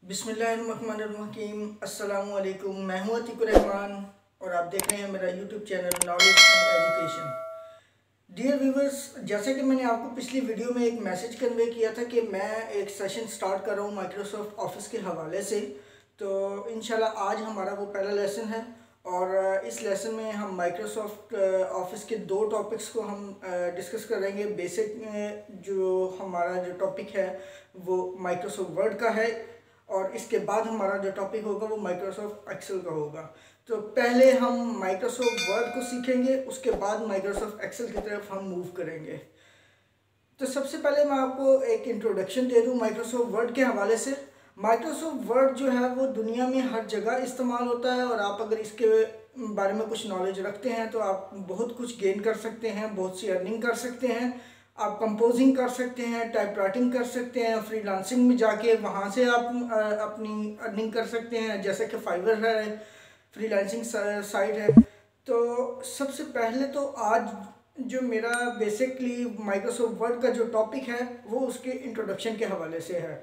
बिस्मिल्लाहिर्रहमानिर्रहीम। अस्सलामुअलैकुम। मैं हूं अतीकुर रहमान और आप देख रहे हैं मेरा YouTube channel knowledge and education. Dear viewers, जैसे कि मैंने आपको पिछली वीडियो में एक मैसेज कन्वे किया था कि मैं एक सेशन स्टार्ट कर रहा हूं माइक्रोसॉफ्ट ऑफिस के हवाले से, तो इंशाल्लाह आज हमारा वो पहला लेसन है और इस लेसन में हम माइक्रोसॉफ्ट ऑफिस के दो टॉपिक्स को हम डिस्कस करेंगे। बेसिक जो हमारा जो टॉपिक है वो माइक्रोसॉफ्ट वर्ड का है और इसके बाद हमारा जो टॉपिक होगा वो माइक्रोसॉफ्ट एक्सेल का होगा। तो पहले हम माइक्रोसॉफ्ट वर्ड को सीखेंगे, उसके बाद माइक्रोसॉफ्ट एक्सेल की तरफ हम मूव करेंगे। तो सबसे पहले मैं आपको एक इंट्रोडक्शन दे दूं माइक्रोसॉफ्ट वर्ड के हवाले से। माइक्रोसॉफ्ट वर्ड जो है वो दुनिया में हर जगह इस्तेमाल होता है और आप अगर इसके बारे में कुछ नॉलेज रखते हैं तो आप बहुत कुछ गेन कर सकते हैं, बहुत सी अर्निंग कर सकते हैं। आप कंपोजिंग कर सकते हैं, टाइप राइटिंग कर सकते हैं, फ्रीलांसिंग में जाके वहाँ से आप अपनी अर्निंग कर सकते हैं, जैसे कि फाइवर है, फ्रीलांसिंग साइट है। तो सबसे पहले तो आज जो मेरा बेसिकली माइक्रोसॉफ्ट वर्ड का जो टॉपिक है वो उसके इंट्रोडक्शन के हवाले से है।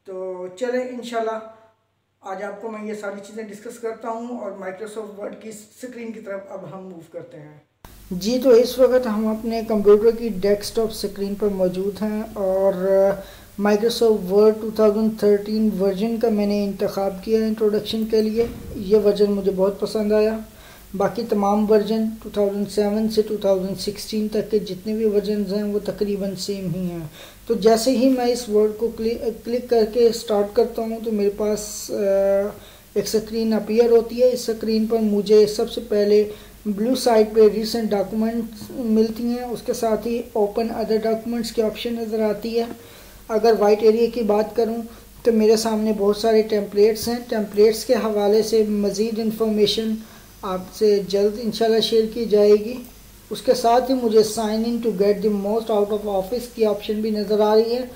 तो चलें इंशाल्लाह आज आपको मैं ये सारी चीज़ें डिस्कस करता हूँ और माइक्रोसॉफ्ट वर्ड की स्क्रीन की तरफ अब हम मूव करते हैं। जी, तो इस वक्त हम अपने कंप्यूटर की डेस्कटॉप स्क्रीन पर मौजूद हैं और माइक्रोसॉफ्ट वर्ड 2013 वर्जन का मैंने इंतखाब किया इंट्रोडक्शन के लिए। ये वर्जन मुझे बहुत पसंद आया। बाकी तमाम वर्जन 2007 से 2016 तक के जितने भी वर्जन हैं वो तकरीबन सेम ही हैं। तो जैसे ही मैं इस वर्ड को क्लिक करके स्टार्ट करता हूँ तो मेरे पास एक स्क्रीन अपीयर होती है। इस स्क्रीन पर मुझे सबसे पहले ब्लू साइड पे रिसेंट डॉक्यूमेंट्स मिलती हैं, उसके साथ ही ओपन अदर डॉक्यूमेंट्स की ऑप्शन नज़र आती है। अगर वाइट एरिया की बात करूं तो मेरे सामने बहुत सारे टेम्पलेट्स हैं। टेम्पलेट्स के हवाले से मज़ीद इन्फॉर्मेशन आपसे जल्द इंशाल्लाह शेयर की जाएगी। उसके साथ ही मुझे sign in to get the most out of office की ऑप्शन भी नज़र आ रही है।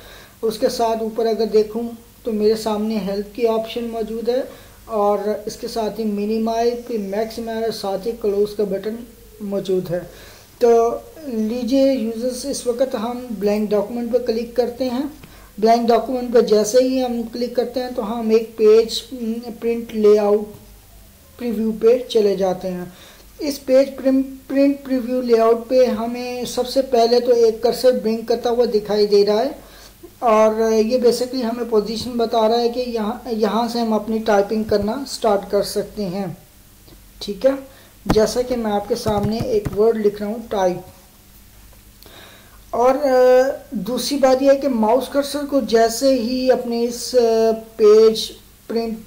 उसके साथ ऊपर अगर देखूँ तो मेरे सामने हेल्प की ऑप्शन मौजूद है और इसके साथ ही मिनिमाइज, मैक्सिमाइज और साथ ही क्लोज का बटन मौजूद है। तो लीजिए यूजर्स, इस वक्त हम ब्लैंक डॉक्यूमेंट पर क्लिक करते हैं। ब्लैंक डॉक्यूमेंट पर जैसे ही हम क्लिक करते हैं तो हम एक पेज प्रिंट लेआउट प्रीव्यू पे चले जाते हैं। इस पेज प्रिंट प्रीव्यू लेआउट पे हमें सबसे पहले तो एक कर्सर ब्लिंक करता हुआ दिखाई दे रहा है और ये बेसिकली हमें पोजीशन बता रहा है कि यहाँ से हम अपनी टाइपिंग करना स्टार्ट कर सकते हैं। ठीक है, जैसा कि मैं आपके सामने एक वर्ड लिख रहा हूँ, टाइप। और दूसरी बात यह है कि माउस कर्सर को जैसे ही अपने इस पेज प्रिंट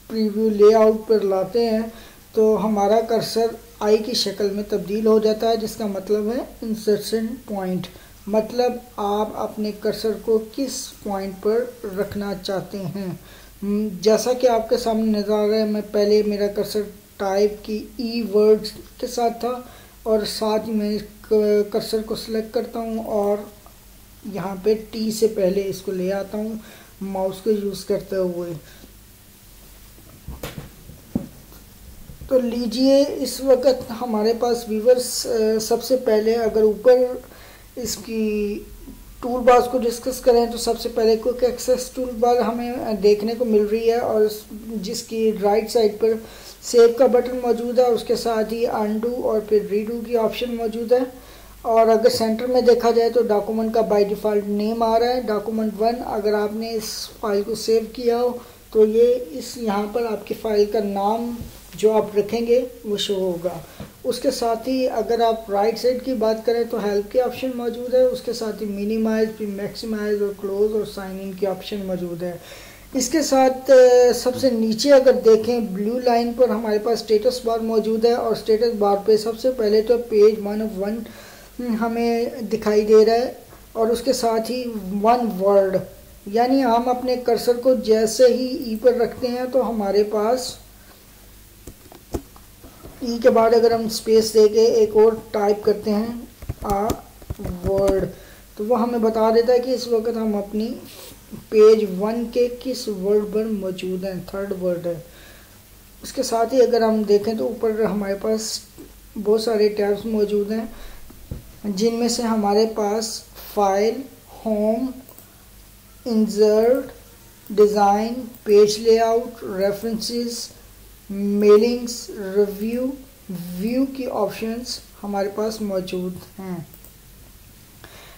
प्रीव्यू लेआउट पर लाते हैं तो हमारा कर्सर आई की शक्ल में तब्दील हो जाता है, जिसका मतलब है इंसर्शन पॉइंट। मतलब आप अपने कर्सर को किस पॉइंट पर रखना चाहते हैं। जैसा कि आपके सामने नज़र आ रहा है, मैं पहले मेरा कर्सर टाइप की ई वर्ड्स के साथ था और साथ ही मैं कर्सर को सिलेक्ट करता हूं और यहाँ पे टी से पहले इसको ले आता हूं माउस को यूज़ करते हुए। तो लीजिए, इस वक्त हमारे पास व्यूवर्स सबसे पहले अगर ऊपर इसकी टूल बार्स को डिस्कस करें तो सबसे पहले क्विक एक्सेस टूल बार हमें देखने को मिल रही है और जिसकी राइट साइड पर सेव का बटन मौजूद है। उसके साथ ही अनडू और फिर रीडू की ऑप्शन मौजूद है। और अगर सेंटर में देखा जाए तो डॉक्यूमेंट का बाय डिफ़ॉल्ट नेम आ रहा है डॉक्यूमेंट 1। अगर आपने इस फाइल को सेव किया हो तो ये इस यहाँ पर आपकी फ़ाइल का नाम जो आप रखेंगे वो शो होगा। उसके साथ ही अगर आप राइट साइड की बात करें तो हेल्प की ऑप्शन मौजूद है। उसके साथ ही मिनिमाइज, फिर मैक्सिमाइज और क्लोज और साइन इन की ऑप्शन मौजूद है। इसके साथ सबसे नीचे अगर देखें ब्लू लाइन पर हमारे पास स्टेटस बार मौजूद है और स्टेटस बार पे सबसे पहले तो पेज 1 of 1 हमें दिखाई दे रहा है और उसके साथ ही 1 वर्ड, यानी हम अपने कर्सर को जैसे ही ई पर रखते हैं तो हमारे पास ई के बाद अगर हम स्पेस देके एक और टाइप करते हैं आ वर्ड तो वो हमें बता देता है कि इस वक्त हम अपनी पेज 1 के किस वर्ड पर मौजूद हैं, थर्ड वर्ड है। उसके साथ ही अगर हम देखें तो ऊपर हमारे पास बहुत सारे टैब्स मौजूद हैं जिनमें से हमारे पास file, home, insert, design, page layout, references, mailings, review, view की ऑप्शंस हमारे पास मौजूद हैं।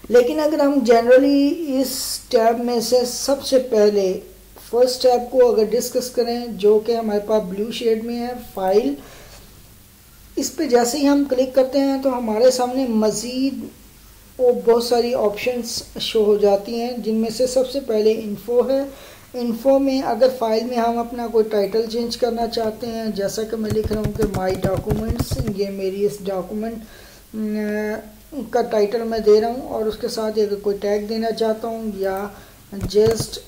लेकिन अगर हम जनरली इस टैब में से सबसे पहले फर्स्ट टैब को अगर डिस्कस करें, जो कि हमारे पास ब्लू शेड में है, फाइल, इस पे जैसे ही हम क्लिक करते हैं तो हमारे सामने मज़ीद और बहुत सारी ऑप्शंस शो हो जाती हैं, जिनमें से सबसे पहले इन्फो है। इन्फो में अगर फाइल में हम अपना कोई टाइटल चेंज करना चाहते हैं, जैसा कि मैं लिख रहा हूँ कि माई डॉक्यूमेंट्स, ये मेरी इस डॉक्यूमेंट का टाइटल मैं दे रहा हूँ, और उसके साथ अगर कोई टैग देना चाहता हूँ या जस्ट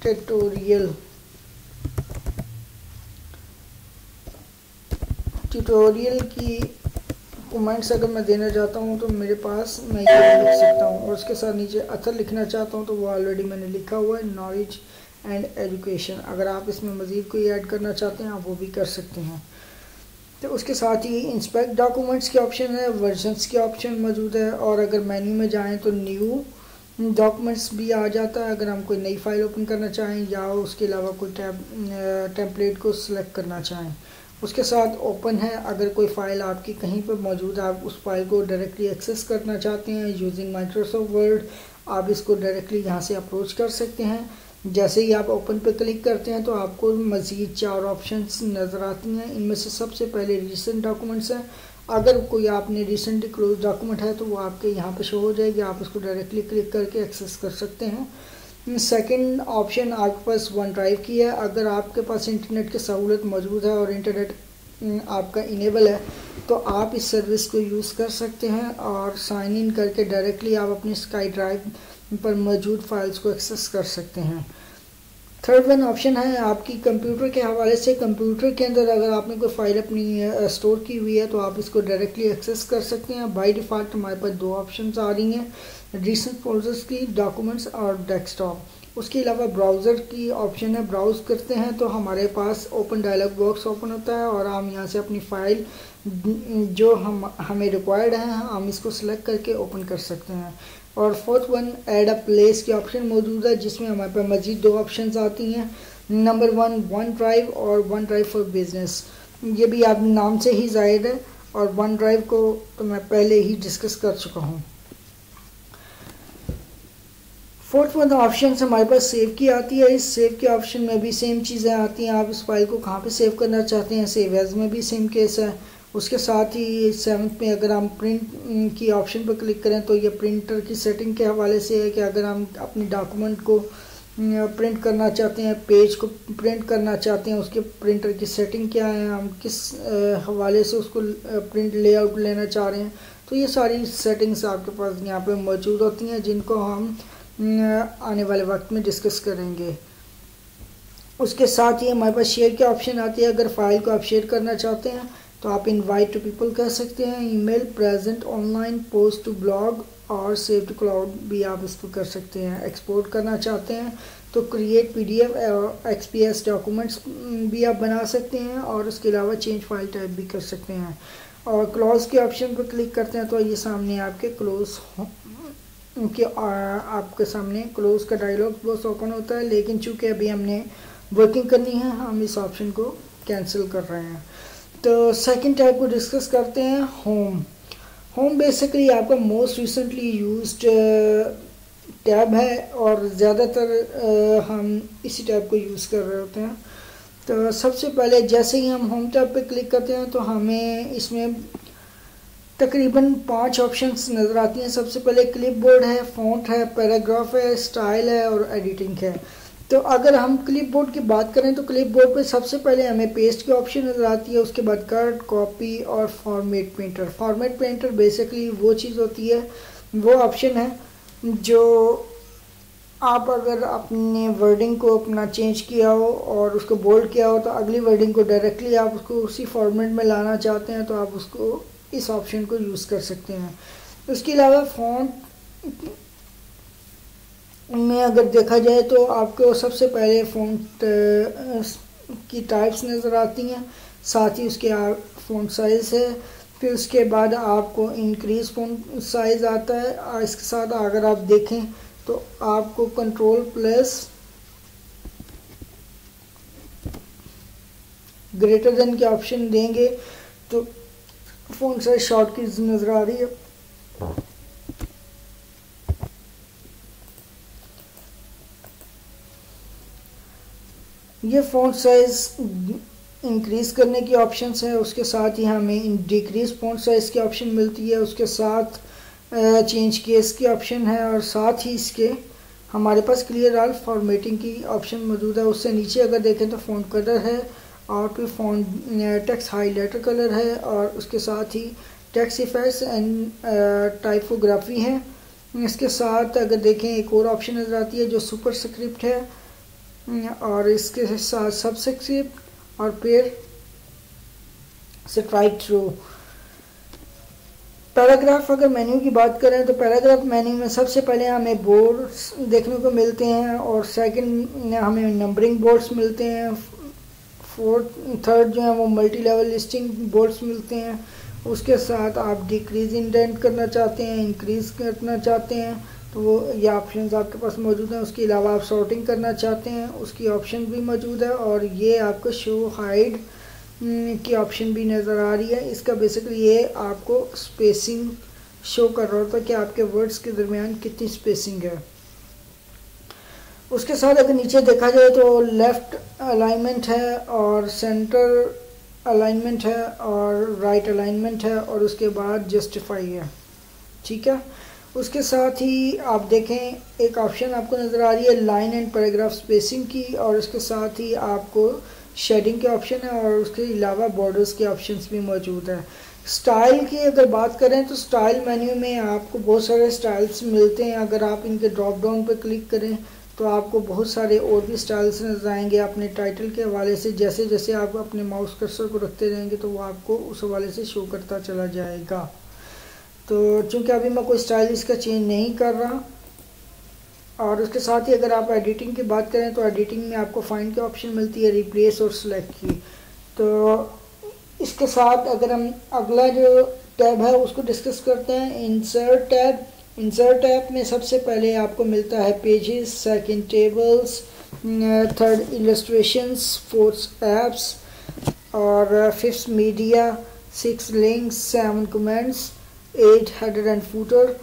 ट्यूटोरियल की कमेंट्स अगर मैं देना चाहता हूँ तो मेरे पास मैं ये लिख सकता हूँ, और उसके साथ नीचे अथर लिखना चाहता हूँ तो वो ऑलरेडी मैंने लिखा हुआ है, नॉलेज एंड एजुकेशन। अगर आप इसमें मज़ीद कोई ऐड करना चाहते हैं आप वो भी कर सकते हैं। तो उसके साथ ही इंस्पेक्ट डॉक्यूमेंट्स के ऑप्शन है, वर्जन्स के ऑप्शन मौजूद है, और अगर मेन्यू में जाएँ तो न्यू डॉक्यूमेंट्स भी आ जाता है अगर हम कोई नई फाइल ओपन करना चाहें या उसके अलावा कोई टेम्पलेट को सिलेक्ट करना चाहें। उसके साथ ओपन है, अगर कोई फ़ाइल आपकी कहीं पर मौजूद है, आप उस फाइल को डायरेक्टली एक्सेस करना चाहते हैं यूजिंग माइक्रोसॉफ्ट वर्ड, आप इसको डायरेक्टली यहाँ से अप्रोच कर सकते हैं। जैसे ही आप ओपन पे क्लिक करते हैं तो आपको मज़ीद 4 ऑप्शंस नज़र आती हैं। इनमें से सबसे पहले रिसेंट डॉक्यूमेंट्स हैं। अगर कोई आपने रिसेंटली क्लोज डॉक्यूमेंट है तो वो आपके यहाँ पे शो हो जाएगी, आप उसको डायरेक्टली क्लिक करके एक्सेस कर सकते हैं। सेकंड ऑप्शन आपके पास वन ड्राइव की है। अगर आपके पास इंटरनेट की सहूलत मौजूद है और इंटरनेट आपका इनेबल है तो आप इस सर्विस को यूज़ कर सकते हैं और साइन इन करके डायरेक्टली आप अपनी स्काई ड्राइव पर मौजूद फाइल्स को एक्सेस कर सकते हैं। थर्ड वन ऑप्शन है आपकी कंप्यूटर के हवाले से। कंप्यूटर के अंदर अगर आपने कोई फाइल अपनी स्टोर की हुई है तो आप इसको डायरेक्टली एक्सेस कर सकते हैं। बाय डिफ़ॉल्ट हमारे पास 2 ऑप्शंस आ रही हैं, रिसेंट फोल्डर्स की, डॉक्यूमेंट्स और डेस्कटॉप। उसके अलावा ब्राउज़र की ऑप्शन है, ब्राउज़ करते हैं तो हमारे पास ओपन डायलॉग बॉक्स ओपन होता है और हम यहाँ से अपनी फ़ाइल जो हमें रिक्वायर्ड है हम इसको सिलेक्ट करके ओपन कर सकते हैं। और fourth one add a place की ऑप्शन मौजूद है, जिसमें हमारे पास मज़ीद 2 ऑप्शंस आती हैं। नंबर 1 वन ड्राइव और वन ड्राइव फॉर बिजनेस। ये भी आप नाम से ही जाहिर है, और वन ड्राइव को तो मैं पहले ही डिस्कस कर चुका हूँ। फोर्थ वन ऑप्शन हमारे पास सेव की आती है। इस सेव के ऑप्शन में भी सेम चीज़ें आती हैं, आप इस फाइल को कहाँ पे सेव करना चाहते हैं, सेव एज में भी सेम केस है। उसके साथ ही 7th में अगर हम प्रिंट की ऑप्शन पर क्लिक करें तो ये प्रिंटर की सेटिंग के हवाले से है कि अगर हम अपनी डॉक्यूमेंट को प्रिंट करना चाहते हैं, पेज को प्रिंट करना चाहते हैं, उसके प्रिंटर की सेटिंग क्या है, हम किस हवाले से उसको प्रिंट लेआउट लेना चाह रहे हैं, तो ये सारी सेटिंग्स आपके पास यहाँ पे मौजूद होती हैं जिनको हम आने वाले वक्त में डिस्कस करेंगे। उसके साथ ही हमारे पास शेयर की ऑप्शन आती है। अगर फाइल को आप शेयर करना चाहते हैं तो आप इनवाइट टू पीपल कह सकते हैं, email, present, online, post to blog और सेव टू क्लाउड भी आप इस पर कर सकते हैं। एक्सपोर्ट करना चाहते हैं तो क्रिएट PDF और XPS डॉक्यूमेंट्स भी आप बना सकते हैं, और उसके अलावा चेंज फाइल टाइप भी कर सकते हैं। और क्लोज के ऑप्शन पर क्लिक करते हैं तो ये सामने आपके क्लोज के आपके सामने क्लोज का डायलॉग बॉक्स ओपन होता है, लेकिन चूँकि अभी हमने वर्किंग करनी है हम इस ऑप्शन को कैंसिल कर रहे हैं। तो सेकंड टाइप को डिस्कस करते हैं, होम। होम बेसिकली आपका मोस्ट रिसेंटली यूज्ड टैब है और ज़्यादातर हम इसी टैब को यूज़ कर रहे होते हैं। तो सबसे पहले जैसे ही हम होम टैब पे क्लिक करते हैं तो हमें इसमें तकरीबन 5 ऑप्शंस नज़र आती हैं। सबसे पहले क्लिपबोर्ड है, फ़ॉन्ट है, पैराग्राफ है, स्टाइल है और एडिटिंग है। तो अगर हम क्लिपबोर्ड की बात करें तो क्लिपबोर्ड पे सबसे पहले हमें पेस्ट की ऑप्शन नज़र आती है, उसके बाद कट, कॉपी और format painter. Format painter basically वो चीज़ होती है, वो ऑप्शन है जो आप अगर अपने वर्डिंग को अपना चेंज किया हो और उसको बोल्ड किया हो तो अगली वर्डिंग को डायरेक्टली आप उसको उसी फॉर्मेट में लाना चाहते हैं तो आप उसको इस ऑप्शन को यूज़ कर सकते हैं। उसके अलावा फ़ॉन्ट में अगर देखा जाए तो आपको सबसे पहले फ़ॉन्ट की टाइप्स नज़र आती हैं, साथ ही उसके फ़ॉन्ट साइज़ है, फिर उसके बाद आपको इंक्रीज़ फ़ॉन्ट साइज़ आता है। इसके साथ अगर आप देखें तो आपको कंट्रोल प्लस ग्रेटर देन के ऑप्शन देंगे तो फ़ॉन्ट साइज शॉर्ट की नज़र आ रही है। ये फ़ॉन्ट साइज इंक्रीज़ करने की ऑप्शंस है, उसके साथ ही हमें डिक्रीज़ फ़ॉन्ट साइज़ की ऑप्शन मिलती है, उसके साथ चेंज केस की ऑप्शन है, और साथ ही इसके हमारे पास क्लियर ऑल फॉर्मेटिंग की ऑप्शन मौजूद है। उससे नीचे अगर देखें तो फ़ॉन्ट कलर है, और फिर फ़ॉन्ट टेक्स्ट हाईलाइटर कलर है, और उसके साथ ही टेक्स्ट इफेक्ट्स एंड टाइपोग्राफी है। इसके साथ अगर देखें एक और ऑप्शन नज़र आती है जो सुपर स्क्रिप्ट है, और इसके साथ सबस्क्रिप्ट, और फिर स्ट्राइक थ्रू। पैराग्राफ अगर मेन्यू की बात करें तो पैराग्राफ मेन्यू में सबसे पहले हमें बोर्ड्स देखने को मिलते हैं, और सेकंड हमें नंबरिंग बोर्ड्स मिलते हैं, थर्ड जो है वो मल्टी लेवल लिस्टिंग बोर्ड्स मिलते हैं। उसके साथ आप डिक्रीज इंडेंट करना चाहते हैं, इंक्रीज़ करना चाहते हैं तो वो ये ऑप्शंस आपके पास मौजूद हैं। उसके अलावा आप सॉर्टिंग करना चाहते हैं उसकी ऑप्शन भी मौजूद है, और ये आपको शो हाइड की ऑप्शन भी नज़र आ रही है। इसका बेसिकली ये आपको स्पेसिंग शो कर रहा होता है कि आपके वर्ड्स के दरमियान कितनी स्पेसिंग है। उसके साथ अगर नीचे देखा जाए तो लेफ़्ट अलाइनमेंट है, और सेंटर अलाइनमेंट है, और राइट अलाइनमेंट है, और उसके बाद जस्टिफाई है। ठीक है, उसके साथ ही आप देखें एक ऑप्शन आपको नज़र आ रही है लाइन एंड पैराग्राफ स्पेसिंग की, और उसके साथ ही आपको शेडिंग के ऑप्शन है, और उसके अलावा बॉर्डर्स के ऑप्शंस भी मौजूद है। स्टाइल की अगर बात करें तो स्टाइल मेन्यू में आपको बहुत सारे स्टाइल्स मिलते हैं। अगर आप इनके ड्रॉप डाउन पर क्लिक करें तो आपको बहुत सारे और भी स्टाइल्स नजर आएंगे अपने टाइटल के हवाले से। जैसे जैसे आप अपने माउस कर्सर को रखते रहेंगे तो वो आपको उस हवाले से शो करता चला जाएगा। तो चूँकि अभी मैं कोई स्टाइल इसका चेंज नहीं कर रहा। और उसके साथ ही अगर आप एडिटिंग की बात करें तो एडिटिंग में आपको फाइंड की ऑप्शन मिलती है, रिप्लेस और सिलेक्ट की। तो इसके साथ अगर हम अगला जो टैब है उसको डिस्कस करते हैं, इंसर्ट टैब। इंसर्ट टैब में सबसे पहले आपको मिलता है pages, second tables, third illustrations, fourth apps, और fifth media, 6 links, 7 comments, 8 header and footer,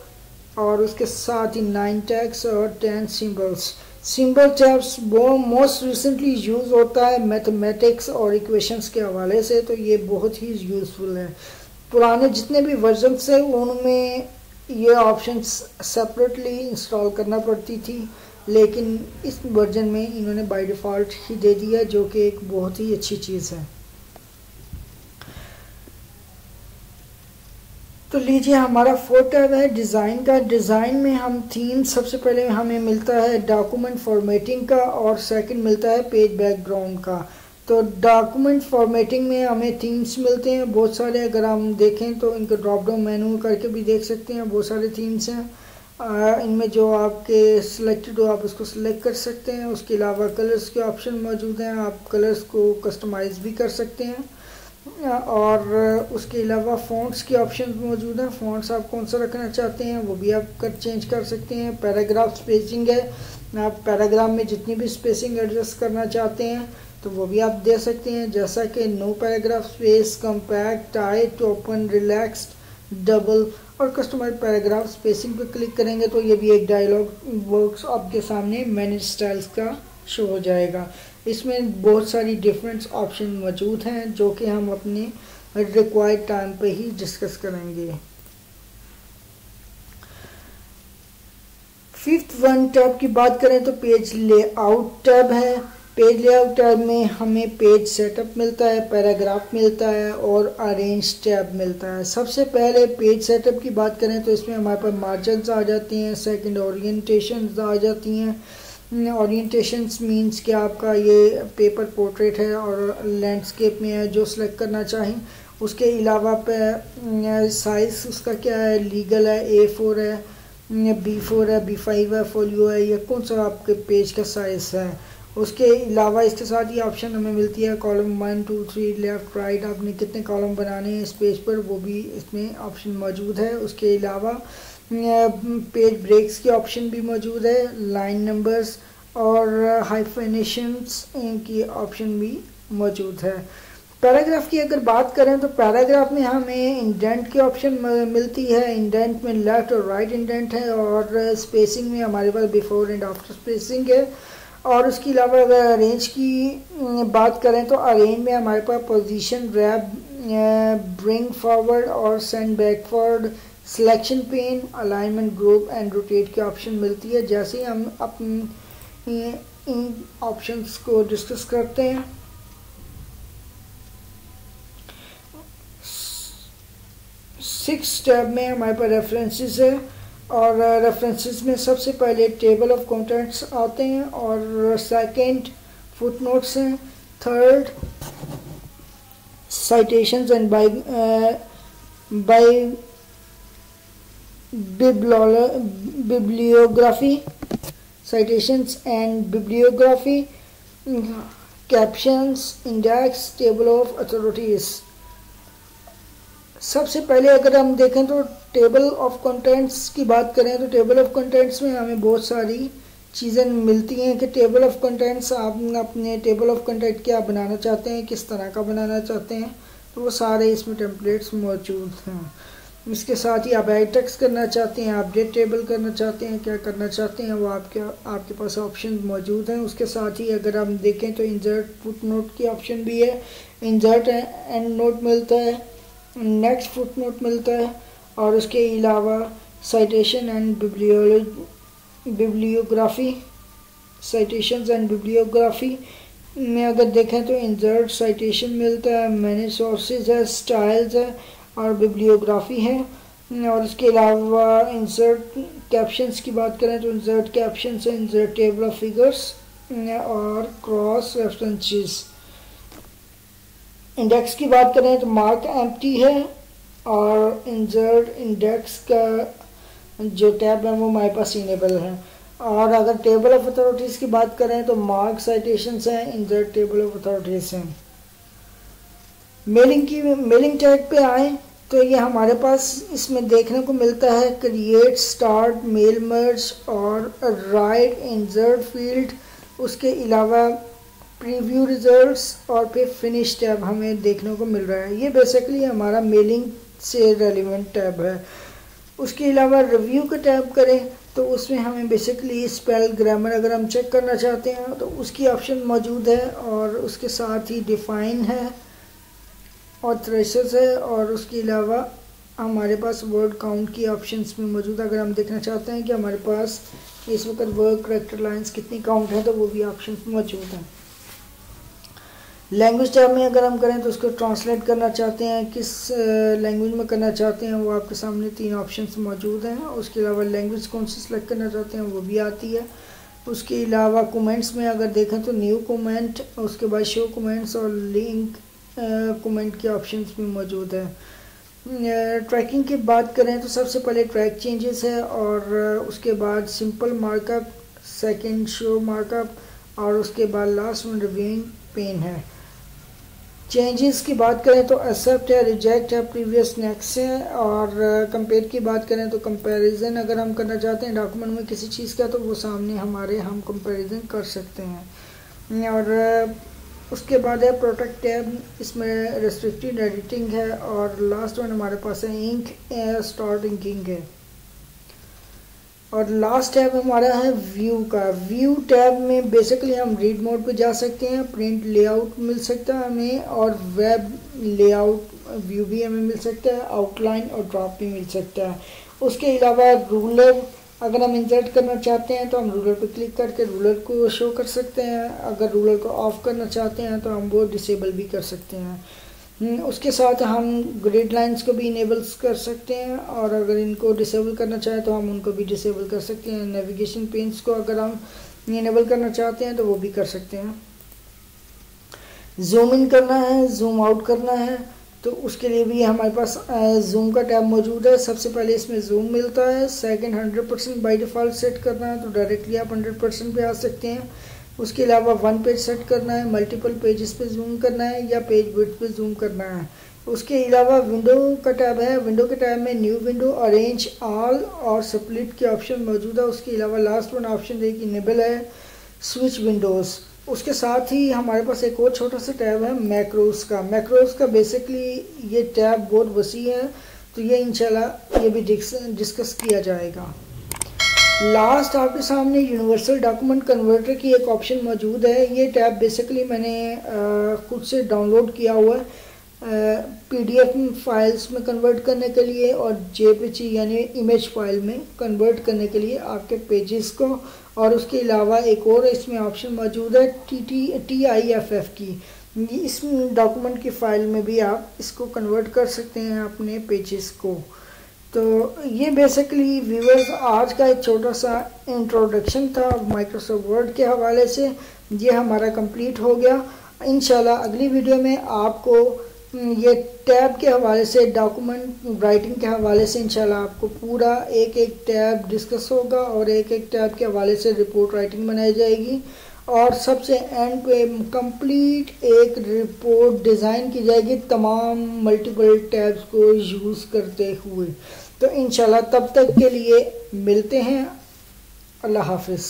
और उसके साथ ही 9 टैग्स और 10 सिंबल्स। सिंबल टैब्स वो मोस्ट रिसेंटली यूज़ होता है मैथमेटिक्स और इक्वेशंस के हवाले से, तो ये बहुत ही यूज़फुल है। पुराने जितने भी वर्जन्स हैं उनमें ये ऑप्शंस सेपरेटली इंस्टॉल करना पड़ती थी, लेकिन इस वर्जन में इन्होंने बाय डिफ़ॉल्ट ही दे दिया, जो कि एक बहुत ही अच्छी चीज़ है। तो लीजिए हमारा फोर्थ टैब है डिज़ाइन का। डिज़ाइन में हम थीम सबसे पहले हमें मिलता है डॉक्यूमेंट फॉर्मेटिंग का, और सेकंड मिलता है पेज बैकग्राउंड का। तो डॉक्यूमेंट फॉर्मेटिंग में हमें थीम्स मिलते हैं बहुत सारे। अगर हम देखें तो इनको ड्रॉप डाउन मेनू करके भी देख सकते हैं, बहुत सारे थीम्स हैं। इनमें जो आपके सिलेक्टेड हो आप उसको सिलेक्ट कर सकते हैं। उसके अलावा कलर्स के ऑप्शन मौजूद हैं, आप कलर्स को कस्टमाइज़ भी कर सकते हैं। और उसके अलावा फ़ॉन्ट्स के ऑप्शन मौजूद हैं, फ़ॉन्ट्स आप कौन सा रखना चाहते हैं वो भी आप चेंज कर सकते हैं। पैराग्राफ स्पेसिंग है, आप पैराग्राफ में जितनी भी स्पेसिंग एडजस्ट करना चाहते हैं तो वो भी आप दे सकते हैं, जैसा कि no paragraph space, compact, tight, open, relaxed, double, और कस्टमाइज पैराग्राफ स्पेसिंग पर क्लिक करेंगे तो ये भी एक डायलॉग बॉक्स आपके सामने मैनेज स्टाइल्स का शो हो जाएगा। इसमें बहुत सारी डिफरेंट ऑप्शन मौजूद हैं जो कि हम अपने रिक्वायर्ड टाइम पे ही डिस्कस करेंगे। फिफ्थ वन टैब की बात करें तो पेज लेआउट टैब है। पेज लेआउट टैब में हमें पेज सेटअप मिलता है, पैराग्राफ मिलता है, और अरेंज टैब मिलता है। सबसे पहले पेज सेटअप की बात करें तो इसमें हमारे पास मार्जिन्स आ जाती हैं, सेकंड ओरिएंटेशंस आ जाती हैं। ओरिएंटेशंस मींस कि आपका ये पेपर पोर्ट्रेट है और लैंडस्केप में है जो सिलेक्ट करना चाहें। उसके अलावा पे साइज़ उसका क्या है, लीगल है, A4 है, B4 है, B5 है, फोलियो है, या कौन सा आपके पेज का साइज़ है। उसके अलावा इसके साथ ही ऑप्शन हमें मिलती है कॉलम 1 2 3 लेफ़्ट राइट, आपने कितने कॉलम बनाने हैं इस पेज पर वो भी इसमें ऑप्शन मौजूद है। उसके अलावा पेज ब्रेक्स की ऑप्शन भी मौजूद है, लाइन नंबर्स और हाइफेनेशंस की ऑप्शन भी मौजूद है। पैराग्राफ की अगर बात करें तो पैराग्राफ में हमें इंडेंट की ऑप्शन मिलती है। इंडेंट में लेफ्ट और राइट इंडेंट है, और स्पेसिंग में हमारे पास बिफोर एंड आफ्टर स्पेसिंग है। और उसके अलावा अगर अरेंज की बात करें तो अरेंज में हमारे पास पोजीशन, रैप, ब्रिंग फॉरवर्ड और send backward, selection pen, alignment, group and rotate की ऑप्शन मिलती है। जैसे ही हम अपनी इन ऑप्शंस को डिस्कस करते हैं, सिक्स टैब में हमारे पास रेफरेंसेस है, और रेफरेंसेस में सबसे पहले टेबल ऑफ कंटेंट्स आते हैं, और सेकंड फुटनोट्स हैं, third citations and by bibliography, citations and bibliography, captions, index, table of authorities. सबसे पहले अगर हम देखें तो टेबल ऑफ कंटेंट्स की बात करें तो टेबल ऑफ कंटेंट्स में हमें बहुत सारी चीज़ें मिलती हैं कि टेबल ऑफ कंटेंट्स, आप अपने टेबल ऑफ कंटेंट क्या बनाना चाहते हैं, किस तरह का बनाना चाहते हैं, तो वो सारे इसमें टेम्पलेट्स मौजूद हैं। इसके साथ ही आप एड टेक्स्ट करना चाहते हैं, अपडेट टेबल करना चाहते हैं, क्या करना चाहते हैं वो आपके पास ऑप्शन मौजूद हैं। उसके साथ ही अगर हम देखें तो इंसर्ट फुटनोट की ऑप्शन भी है, इंसर्ट एंड नोट मिलता है, नेक्स्ट फुटनोट मिलता है, और उसके अलावा citation and bibliography, citations and bibliography में अगर देखें तो इंसर्ट साइटेशन मिलता है, मैनेज सोर्सेज है, स्टाइल्स है और बिब्लियोग्राफी है। और उसके अलावा इंसर्ट कैप्शंस की बात करें तो इंसर्ट कैप्शंस है, इंसर्ट टेबल ऑफ फिगर्स और क्रॉस रेफरेंसेस। इंडेक्स की बात करें तो मार्क एम्प्टी है, और इंसर्ट इंडेक्स का जो टैब है वो हमारे पास इनेबल है। और अगर टेबल ऑफ अथॉरिटीज़ की बात करें तो मार्क साइटेशंस हैं, इंसर्ट टेबल ऑफ अथॉरिटीज़ हैं। मेलिंग टैग पे आए तो ये हमारे पास इसमें देखने को मिलता है क्रिएट, स्टार्ट, मेल मर्ज और राइट, इंसर्ट फील्ड, उसके अलावा प्रीव्यू रिजल्ट्स और फिर फिनिश टैब हमें देखने को मिल रहा है। ये बेसिकली हमारा मेलिंग से रेलिवेंट टैब है। उसके अलावा रिव्यू का टैब करें तो उसमें हमें बेसिकली स्पेल, ग्रामर अगर हम चेक करना चाहते हैं तो उसकी ऑप्शन मौजूद है, और उसके साथ ही डिफाइन है और थ्रेशर्स है, और उसके अलावा हमारे पास वर्ड काउंट की ऑप्शंस भी मौजूद है। अगर हम देखना चाहते हैं कि हमारे पास इस वक्त वर्ड करैक्टर लाइंस कितनी काउंट है तो वो भी ऑप्शंस मौजूद हैं। लैंग्वेज टैब में अगर हम करें तो उसको ट्रांसलेट करना चाहते हैं, किस लैंग्वेज में करना चाहते हैं वो आपके सामने 3 ऑप्शंस मौजूद हैं। उसके अलावा लैंग्वेज कौन सी सिलेक्ट करना चाहते हैं वो भी आती है। उसके अलावा कमेंट्स में अगर देखें तो न्यू कमेंट, उसके बाद शो कमेंट्स और लिंक कमेंट के ऑप्शंस भी मौजूद है। ट्रैकिंग की बात करें तो सबसे पहले ट्रैक चेंजेस है, और उसके बाद simple markup, second show markup, और उसके बाद लास्ट में रिव्यूइंग पेन है। चेंजेस की बात करें तो एक्सेप्ट है, रिजेक्ट है, प्रीवियस, नेक्स्ट है। और कंपेयर की बात करें तो कंपैरिजन अगर हम करना चाहते हैं डॉक्यूमेंट में किसी चीज़ का तो वो सामने हम कंपैरिजन कर सकते हैं। और उसके बाद है प्रोटेक्ट टैब, इसमें रेस्ट्रिक्टेड एडिटिंग है। और लास्ट वन हमारे पास है इंक, स्टार्ट इंकिंग है। और लास्ट टैब हमारा है व्यू का। व्यू टैब में बेसिकली हम रीड मोड पे जा सकते हैं, प्रिंट लेआउट मिल सकता है हमें, और वेब लेआउट व्यू भी हमें मिल सकता है, आउटलाइन और ड्रॉप भी मिल सकता है। उसके अलावा रूलर अगर हम इंसर्ट करना चाहते हैं तो हम रूलर पे क्लिक करके रूलर को शो कर सकते हैं। अगर रूलर को ऑफ करना चाहते हैं तो हम वो डिसेबल भी कर सकते हैं। उसके साथ हम ग्रिड लाइंस को भी इनेबल्स कर सकते हैं, और अगर इनको डिसेबल करना चाहें तो हम उनको भी डिसेबल कर सकते हैं। नेविगेशन पेन्स को अगर हम इनेबल करना चाहते हैं तो वो भी कर सकते हैं। जूम इन करना है, जूम आउट करना है तो उसके लिए भी हमारे पास जूम का टैब मौजूद है। सबसे पहले इसमें जूम मिलता है, सेकंड 100% बाय डिफ़ॉल्ट सेट करना है तो डायरेक्टली आप 100% पे आ सकते हैं। उसके अलावा 1 पेज सेट करना है, मल्टीपल पेजेस पे जूम करना है, या पेज विड्थ पे जूम करना है। उसके अलावा विंडो का टैब है, विंडो के टैब में न्यू विंडो, अरेंज ऑल और स्प्लिट के ऑप्शन मौजूद है। उसके अलावा लास्ट वन ऑप्शन एक इनेबल है, स्विच विंडोज़। उसके साथ ही हमारे पास एक और छोटा सा टैब है मैक्रोस का। मैक्रोस का बेसिकली ये टैब बहुत वसी है, तो ये इंशाल्लाह ये भी डिस्कस किया जाएगा। लास्ट आपके सामने यूनिवर्सल डॉक्यूमेंट कन्वर्टर की एक ऑप्शन मौजूद है। ये टैब बेसिकली मैंने खुद से डाउनलोड किया हुआ है PDF फाइल्स में कन्वर्ट करने के लिए और JPG यानी इमेज फाइल में कन्वर्ट करने के लिए आपके पेजेस को। और उसके अलावा एक और इसमें ऑप्शन मौजूद है TIFF की। इस डॉक्यूमेंट की फ़ाइल में भी आप इसको कन्वर्ट कर सकते हैं अपने पेजेस को। तो ये बेसिकली व्यूअर्स आज का एक छोटा सा इंट्रोडक्शन था माइक्रोसॉफ्ट वर्ड के हवाले से। ये हमारा कंप्लीट हो गया। इंशाल्लाह अगली वीडियो में आपको ये टैब के हवाले से, डॉक्यूमेंट राइटिंग के हवाले से इंशाल्लाह आपको पूरा एक एक टैब डिस्कस होगा और एक एक टैब के हवाले से रिपोर्ट राइटिंग बनाई जाएगी और सबसे एंड पे कंप्लीट एक रिपोर्ट डिज़ाइन की जाएगी तमाम मल्टीपल टैब्स को यूज़ करते हुए। तो इंशाल्लाह तब तक के लिए मिलते हैं। अल्लाह हाफिज़।